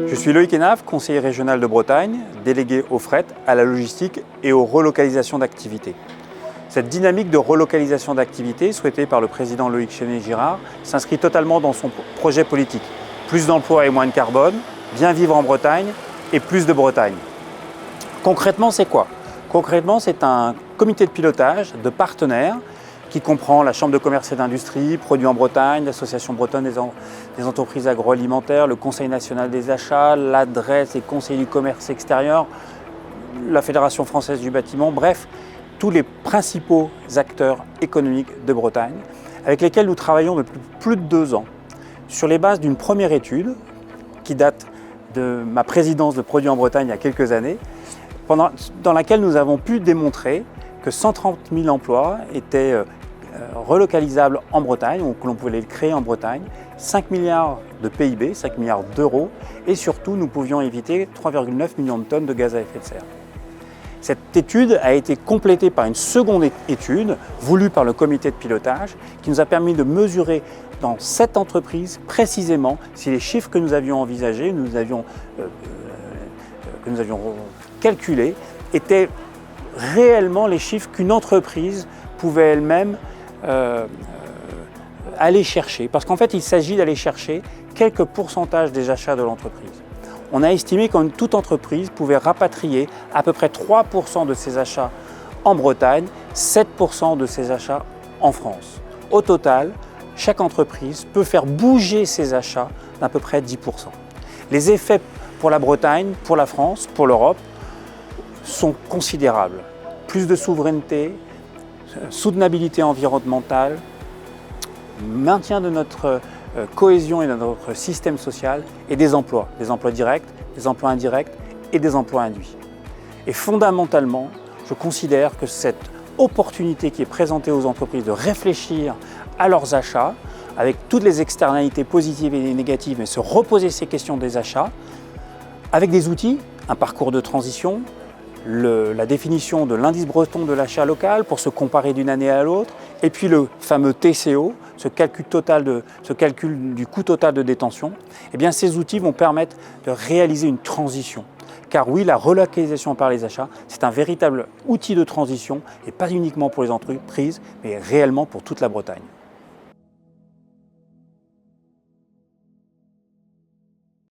Je suis Loïc Hénave, conseiller régional de Bretagne, délégué au fret, à la logistique et aux relocalisations d'activités. Cette dynamique de relocalisation d'activités, souhaitée par le président Loïc Chenet-Girard, s'inscrit totalement dans son projet politique. Plus d'emplois et moins de carbone, bien vivre en Bretagne et plus de Bretagne. Concrètement, c'est quoi? Concrètement, c'est un comité de pilotage de partenaires qui comprend la Chambre de commerce et d'industrie, Produits en Bretagne, l'Association bretonne des entreprises agroalimentaires, le Conseil national des achats, l'adresse et Conseil du commerce extérieur, la Fédération française du bâtiment, bref, tous les principaux acteurs économiques de Bretagne, avec lesquels nous travaillons depuis plus de 2 ans, sur les bases d'une première étude qui date de ma présidence de Produits en Bretagne il y a quelques années, dans laquelle nous avons pu démontrer que 130 000 emplois étaient relocalisables en Bretagne, ou que l'on pouvait les créer en Bretagne, 5 milliards de PIB, 5 milliards d'euros, et surtout nous pouvions éviter 3,9 millions de tonnes de gaz à effet de serre. Cette étude a été complétée par une seconde étude voulue par le comité de pilotage qui nous a permis de mesurer dans 7 entreprises précisément si les chiffres que nous avions envisagés, que nous avions calculés, étaient réellement les chiffres qu'une entreprise pouvait elle-même aller chercher. Parce qu'en fait, il s'agit d'aller chercher quelques pourcentages des achats de l'entreprise. On a estimé que toute entreprise pouvait rapatrier à peu près 3% de ses achats en Bretagne, 7% de ses achats en France. Au total, chaque entreprise peut faire bouger ses achats d'à peu près 10%. Les effets pour la Bretagne, pour la France, pour l'Europe sont considérables. Plus de souveraineté, soutenabilité environnementale, maintien de notre cohésion et de notre système social et des emplois directs, des emplois indirects et des emplois induits. Et fondamentalement, je considère que cette opportunité qui est présentée aux entreprises de réfléchir à leurs achats, avec toutes les externalités positives et négatives, mais se reposer ces questions des achats, avec des outils, un parcours de transition, la définition de l'indice breton de l'achat local pour se comparer d'une année à l'autre, et puis le fameux TCO, ce calcul du coût total de détention, eh bien ces outils vont permettre de réaliser une transition. Car oui, la relocalisation par les achats, c'est un véritable outil de transition, et pas uniquement pour les entreprises, mais réellement pour toute la Bretagne.